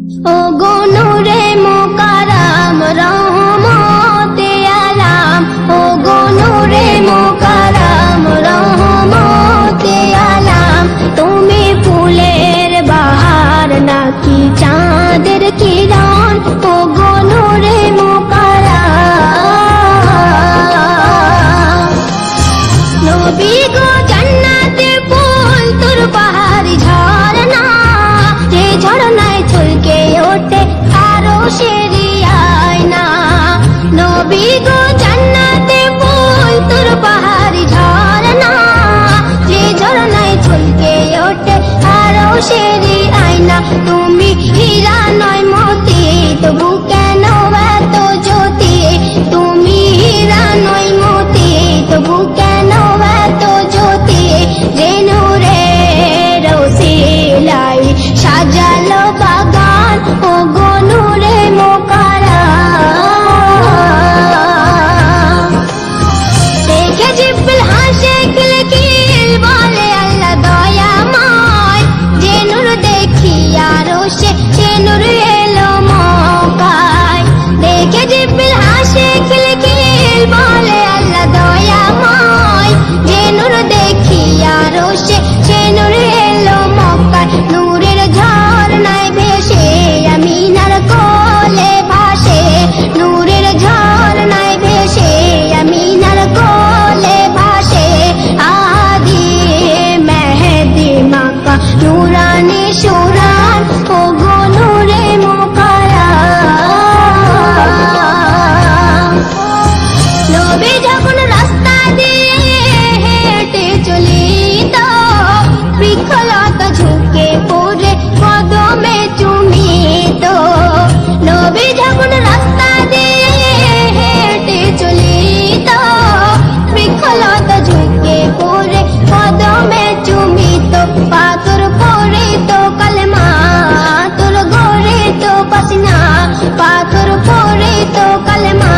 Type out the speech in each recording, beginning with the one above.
ও গো নূরে মুকাররম রহমতে আলাম, ও গো নূরে মুকাররম রহমতে আলাম, তুমি ফুলের বাহার নাকি চাঁদের কিরণ, ও গো নূরে মুকাররম। নবী গো জান্নাতে ফুল তোর পাহাড়ি ঝরনা, যে ঝরনায় ছলকে ওঠে আরশেরি আয়না। নবী গো জান্নাতে ফুল তোর পাহাড়ি ঝরনা, যে ঝরনায় ছলকে ওঠে আরশেরি আয়না। তুমি হীরা নয় মতি, তবু কেন এত জ্যোতি, তুমি হীরা নয় মতি, তবু কেন এত জ্যোতি, যে নূরের ওসিলায় সাজালো বাগান, ও গো নূরে মুকাররম। দেখে জিব্রিল হাসে খিলখিল, বলে আল্লাহ দয়াময়, যে নূর দেখি আরশে সে নূর এলো মক্কায়। দেখে জিব্রিল হাসে খিলখিল, বলে আল্লাহ দয়াময়, যে নূর দেখি আরশে সে নূর এলো মক্কায়। নূরের ঝরনায় ভেসে আমিনার কোলে ভাসে, নূরের ঝরনায় ভেসে আমিনার কোলে ভাসে, আদি মেহেদি মাকা নূরানি সুরান, ও গো নূরে মুকাররম। নবী যখন রাস্তা দিয়ে হেঁটে চলিত, বৃক্ষলতা ঝুঁকে পড়ে কদমে চুমিত। নবী যখন রাস্তা দিয়ে হেঁটে চলিত, বৃক্ষলতা ঝুঁকে পড়ে কদমে চুমিত। পাথর পড়িত কালেমা তোর গড়িত পাসিনা, পাথর পড়িত কালেমা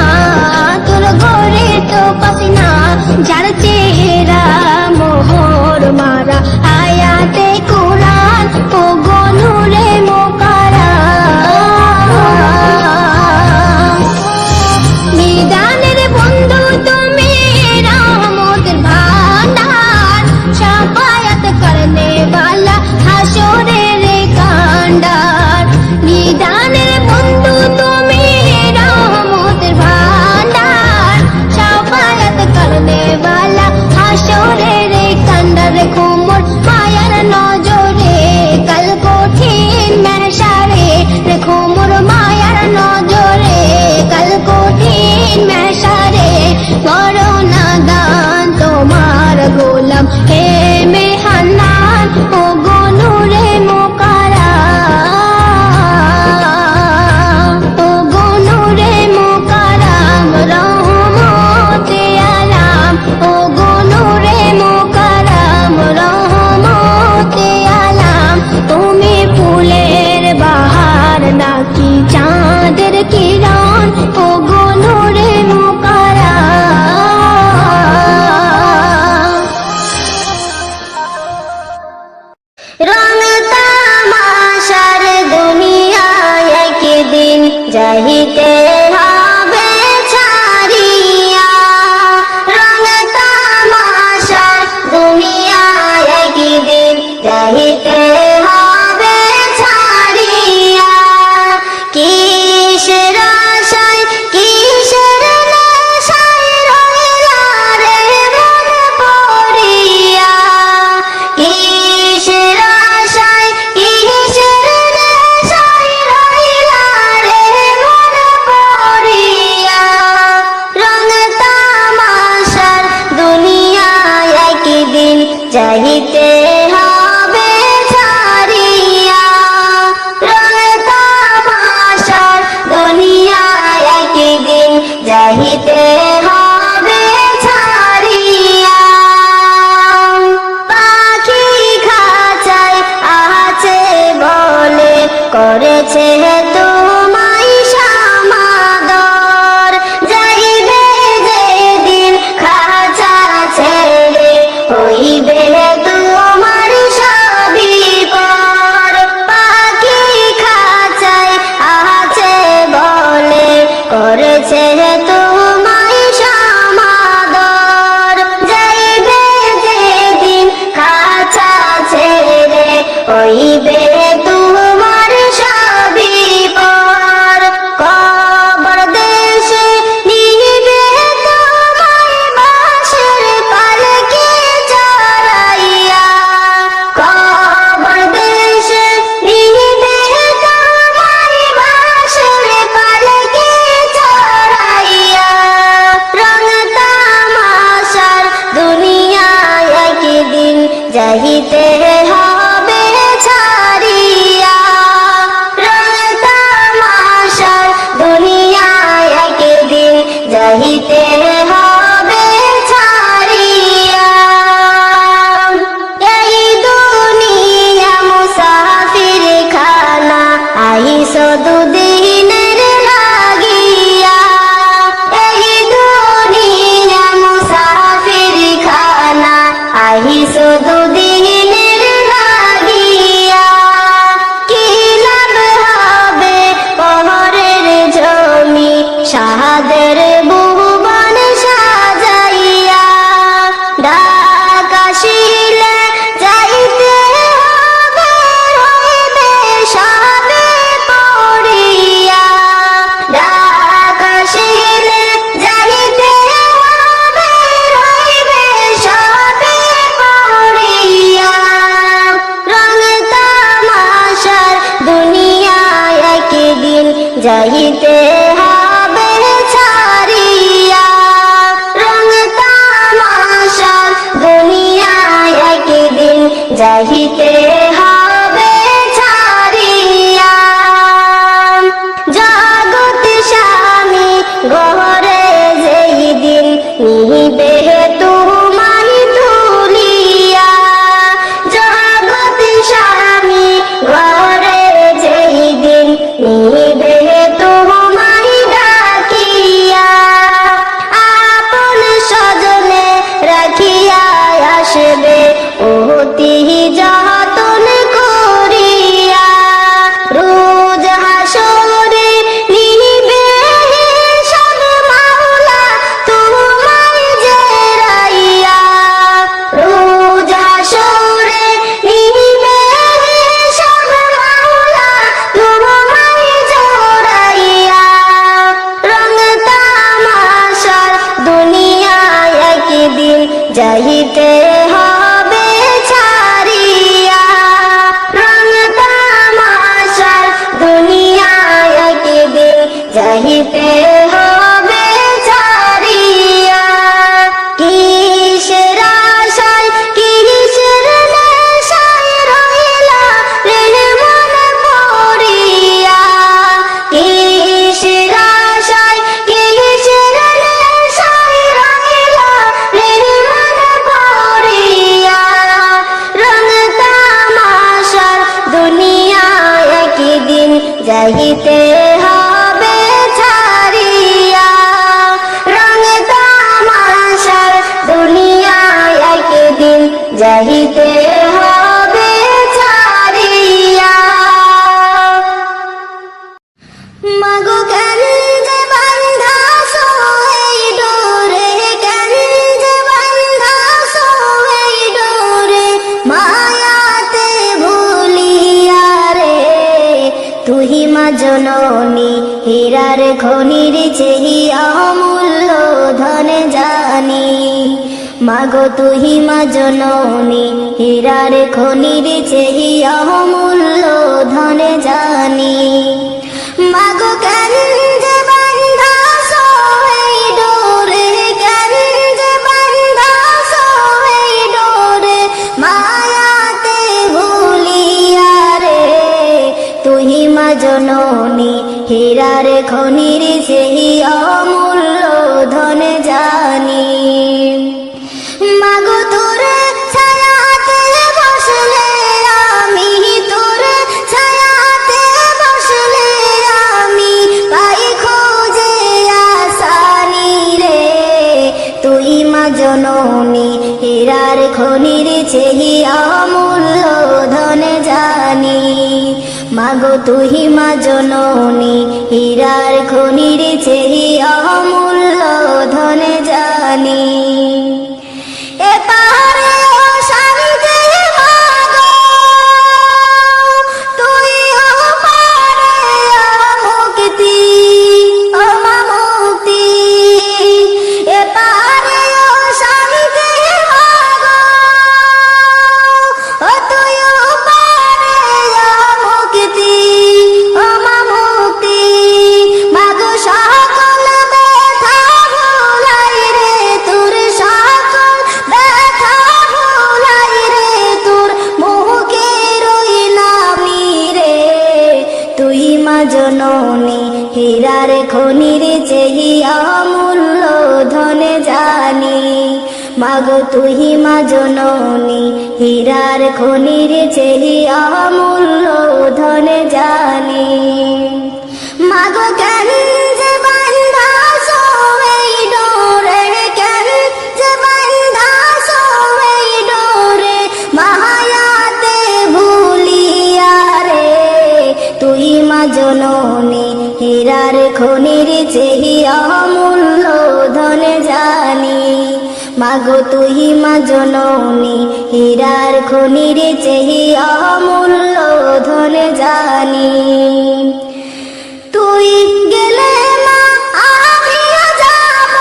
তোর গড়িত পাসিনা। যার চেহারা মোহর মারা আয়াতে কুরআন, ও গো নূরে মুকাররম। নিদানের বন্ধু তুমি রহমতের ভান্ডার, শাফায়াত করনে वाला হাসরের কান্ডার। নিদানের বন্ধু তুমি রহমতের ভান্ডার, শাফায়াত করনে वाला হাসরের কান্ডার। রেখো মোর মায়ার নজরে কাল কঠিন মেহশারে, রেখো মোর মায়ার নজরে কাল কঠিন মেহশারে। করো না দান তোমার গোলাম হে মেহান্নান, ও গো নূরে মুকাররম, ও গো নূরে মুকাররম রহমতে আলাম, ও গো নূরে মুকাররম রহমতে আলাম। তুমি ফুলের বাহার নাকি চাঁদের কিরণ, ও গো নূরে মুকাররম। রং তামাশার দুনিয়ায় একদিন যাইতে হবে ছাড়িয়া, রং তামাশার দুনিয়ায় একদিন যাইতে হবে ছাড়িয়া। কিসের আশায় কিসের নেশায় রইলা রে মন পড়িয়া, কিসের আশায় কিসের নেশায় রইলা রে মন শুধু দিনের লাগিয়া, এই দুনিয়া মুসাফির খানা, আহি শুধু দিনের লাগিয়া। কি লাভ হবে পহরের জমি, শাহাদের ভুবন সাজাইয়া। ডাক আসিলে যাইতে হবে, হইবে সবে পড়িয়া। ডাক আসিলে যাইতে হবে, হইবে সবে পড়িয়া। রং তামাশার দুনিয়ায় একদিন যাইতে হবে ছাড়িয়া। রং তামাশার দুনিয়ায় একদিন যাইতে হবে ছাড়িয়া। জগৎ স্বামী গহরে যেই দিন নিবে তোমায় তুলিয়া। জগৎ স্বামী গহরে যেই দিন নিবে তোমায় ডাকিয়া। আপন স্বজনে রাখিয়া আসবে অতি যতন করিয়া। রোজ হাসরে নিবে হিসাব মাওলা তোমায় জেরাইয়া। রোজ হাসরে নিবে হিসাব মাওলা তোমায় জেরাইয়া। রং তামাশার দুনিয়ায় একদিন যাইতে হবে ছাড়িয়া। রং তামাশার দুনিয়ায় একদিন যাইতে হবে ছাড়িয়া। কিসের আশায় কিসের নেশায় রইলা রে মন পড়িয়া। কিসের আশায় কিসের নেশায় রইলা রে মন পড়িয়া। রং তামাশার দুনিয়ায় একদিন যাইতে হবে ছাড়িয়া। রং তামাশার দুনিয়ায় একদিন যাইতে হবে ছাড়িয়া। মাগো কেন যে বান্ধাছো এই ডোরে, কেন যে বান্ধাছো এই ডোরে, মায়াতে ভুলিয়া রে। তুহি মা জননী হীরার খনির চেহি অমূল্য ধন জানি। মাগো তুহি মা জননী হীরার খনির চেহি অমূল্য ধন জানি। মাগো কেন যে বান্ধাছো এই ডোরে, কেন যে বান্ধাছো এই ডোরে, মায়াতে ভুলিয়া রে। তুহি মা জননী হীরার খনির সেই অমূল্য ধন জানি। মাগো তোর ছায়াতে বসলে আমি, তোর ছায়াতে বসলে আমি পাই খোঁজে আসানি রে। তুই মা জননী হীরার খনির চেহি অমূল্য ধন জানি। মাগো তুহি মা জননী হীরার খনির চেহি অমূল্য ধন জানি। এ পাহাড়ে ও শান্তি মাগো, তুই ও পারে মুক্তি, ও মা মুক্তি। এ পাহাড়ে ও শান্তি মাগো, ও তুই ও পারে মুক্তি, ও মা মুক্তি। মাগো সকল ব্যথা ভুলাই রে তোর, সকল ব্যথা ভুলাই রে তোর মুখে রইলামি রে। তুই মা জননী হীরার খনির চেহি অমূল্য ধন জানি। মাগো তুহি মা জননী হীরার খনির চেহি অমূল্য ধন জানি। জননী হীরার খনির চেয়ে অমূল্য ধন জানি। মাগো তুই মা জননী হীরার খনির চেয়ে অমূল্য ধন জানি। তুই গেলে মা আমিও যাব,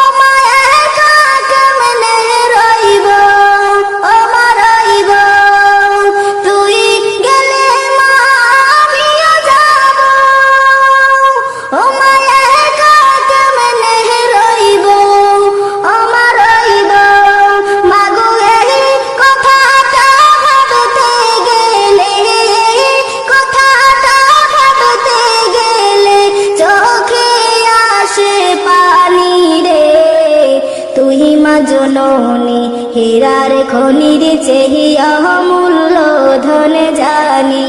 ও মা একা কেমনে রইব, ও মা রইব। তুই গেলে মা আমিও যাব, ও মা একা কেমনে রইব, ও মা রইব। মাগো এই কথাটা ভাবতে গেলে, কথাটা ভাবতে গেলে চোখে আসে পানি রে। তুই মা জননী হীরার খনির চেয়ে অমূল্য ধন জানি।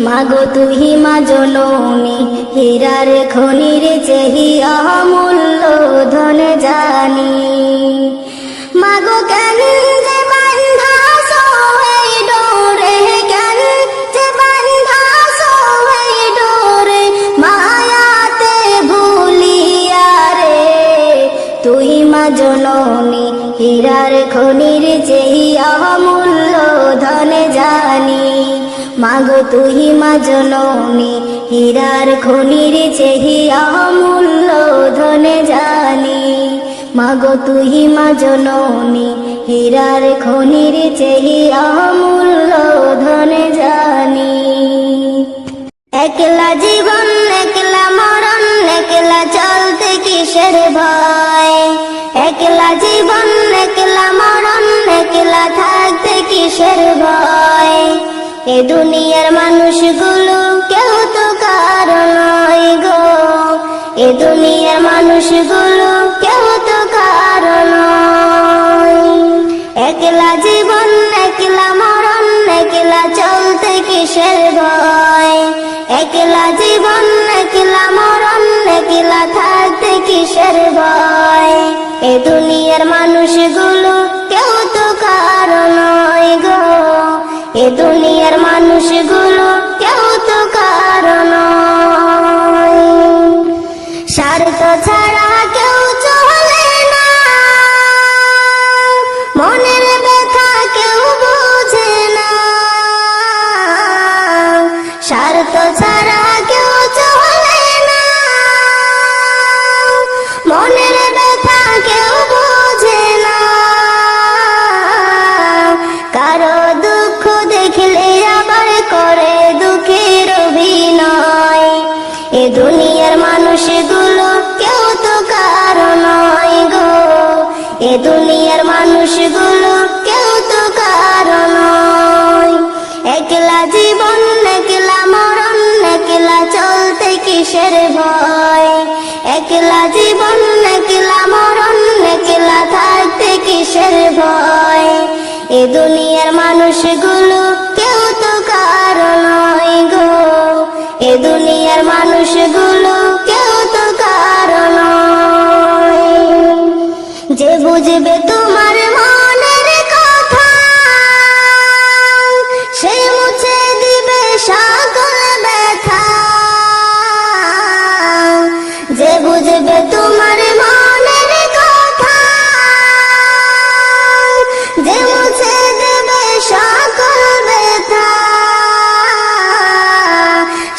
মাগো তুই মা জননী হীরার খনির চেয়ে অমূল্য ধন জানি। মাগো কেন যে বান্ধাছো এই ডোরে, কেন যে বান্ধাছো এই ডোরে, মায়াতে ভুলিয়া রে। তুই মা জননী হীরার খনির চেয়ে অমূল্য ধন জানি। মাগো তুই মা জননী হীরার খনির চেয়ে অমূল্য ধন জানি। মাগো তুই মা জননী হীরার খনির চেয়ে অমূল্য ধন জানি। একলা জীবন একলা মরণ, একলা চলতে কিসের ভয়। একলা জীবন একলা মরণ, একলা থাকতে কিসের ভয়। এ দুনিয়ার মানুষগুলো কেউ তো কারো নয় গো, এ দুনিয়ার মানুষগুলো কেউ তো কারো নয়। একলা জীবন একলা মরণ, একলা চলতে কিসের ভয়। একলা জীবন একলা মরণ, একলা থাকতে কিসের ভয়। এ দুনিয়ার মানুষগুলো কেউ তো কারো নয় গো, এ দুনিয়ার মানুষগুলো কেউ তো কারো নয়। স্বার্থ ছাড়া কেউ চলে না, মনের ব্যথা কেউ বোঝে না। স্বার্থ ছাড়া কেউ চলে না, মনের ব্যথা কেউ বোঝে না। কারো দুঃখ দেখলে আবার করে দুঃখের অভিনয়। এ দুনিয়ার মানুষগুলো কেউ তো কারো নয় গো, এ দুনিয়ার মানুষগুলো কেউ তো কারো নয়। একলা জীবন একলা মরণ, একলা চলতে কিসের ভয়। একলা জীবন একলা মরণ, একলা থাকতে কিসের ভয়। এ দুনিয়ার মানুষগুলো কেউ তো কারো নয় গো, এ দুনিয়ার মানুষগুলো কেউ তো কারো নয়। যে বুঝবে তোমার মনের কথা, সে মুছে দিবে সকল ব্যথা। যে বুঝবে তোমার মনের কথা, যে মুছে দেবে সকল ব্যথা।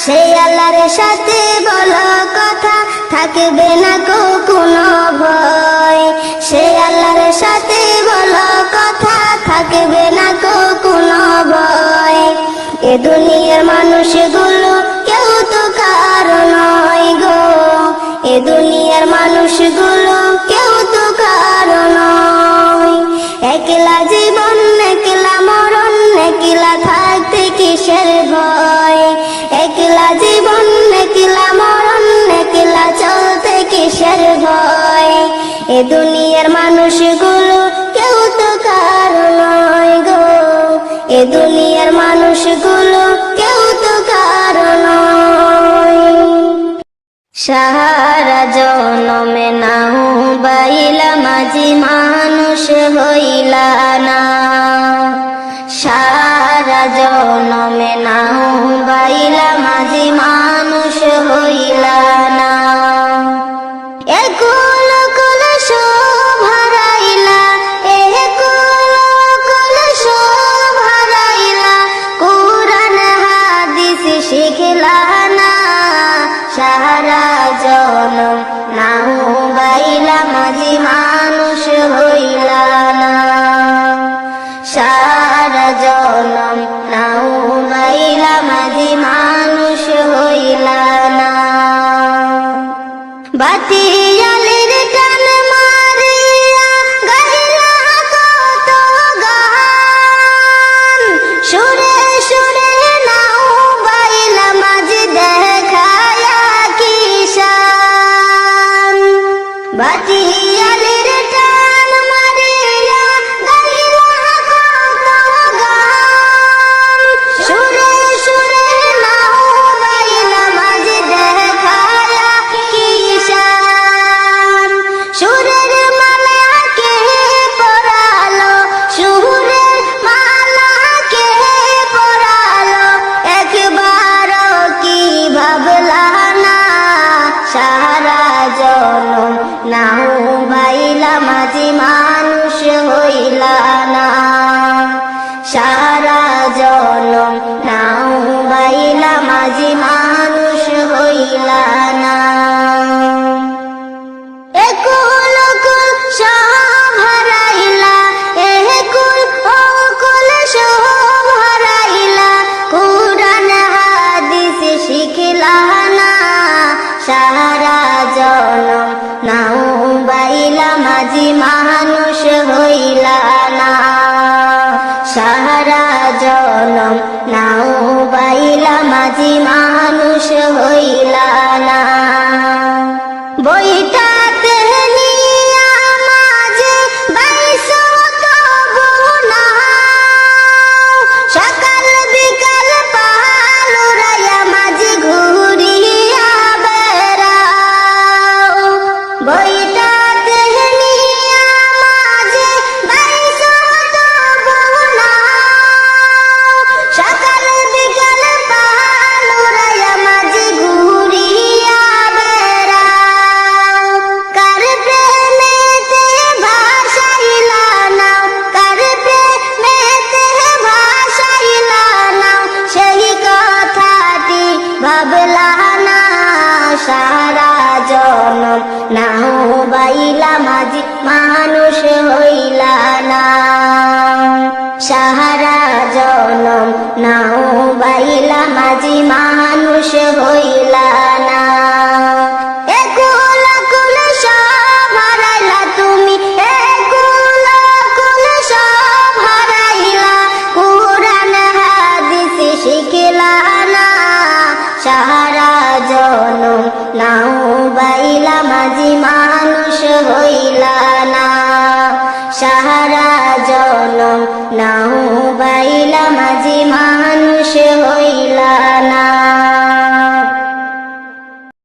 সেই আল্লাহর সাথে বলো কথা, থাকবে না কোনো ভয়। সেই আল্লাহর সাথে বলো কথা, থাকবে না কোনো ভয়। এ দুনিয়ার মানুষগুলো কেউ তো কারো নয় গো, এ দুনিয়ার মানুষগুলো কেউ তো কারো নয়। একলা জীবন একলা মরণ, একলা থাকতে কিসের ভয়। একলা জীবন একলা মরণ, একলা চলতে কিসের ভয়। এ দুনিয়ার মানুষগুলো কেউ তো কারো নয় গো, এ দুনিয়ার মানুষগুলো কেউ তো কারো নয়। সারা জনমে নাও বাইলা মাঝি মানুষ হইলা না, সারা জনমে নাও বাইলা মাঝি মানুষ হইলা না। একুল কুল শোভারাইলা, একুল শোভারাইলা, কুরআন হাদিস শিখলা না। সারা জনম নাও বাইলা মাঝি মানুষ হইলা না। সারা জনম নাও বাইলা মাঝি মানুষ হইলা না। বাতিয়ালের টান মারিয়া গাইলা কত গান, সুরে সুরে নাও বাইলা মাঝি দেখায়া কিষান। বাতিয়ালের টান মারিয়া গাইলা কত গান, সুরে সুরে নাও বাইলা মাঝি দেখায়া কিষান। সুরের মালা কে পরালো, সুরের মালা কে পরালো, একবারও কি ভাবলা না। সারা জনম নাও বাইলা মাঝি মানুষ হইলা না। সারা জনম নাও বাইলা মাঝি মানুষ হইলা না। একুল কুল শোভারাইলা, একুল কুল শোভারাইলা, কুরআন হাদিস শিখলা না। সারা জনম নাও বাইলা মাঝি মানুষ হইলা না। সারা জনম নাও বাইলা মাঝি মানুষ হইলা না। বইটাতে নিয়া মাঝে বাইশো তবু নাও, সকাল বিকাল পাল উড়াইয়া মাঝি ঘুরিয়া বেড়াও। বইটাতে নিয়া মাঝে বাইশো তবু নাও, সকাল বিকাল পাল উড়াইয়া মাঝি ঘুরিয়া বেড়াও। কার প্রেমেতে ভাসাইলা নাও, কার প্রেমেতে ভাসাইলা নাও, সেই কথাটি ভাবলা না। সারা জনম নাও বাইলা মাঝি মানুষ হইলা না। সারা জনম নাও বাইলা মাঝি মানুষ হইলা না। একুল কুল শোভারাইলা তুমি, একুল কুল শোভারাইলা, কুরআন হাদিস শিখলা না। সারা জনম নাও বাইলা মাঝি মানুষ হইলা না। সারা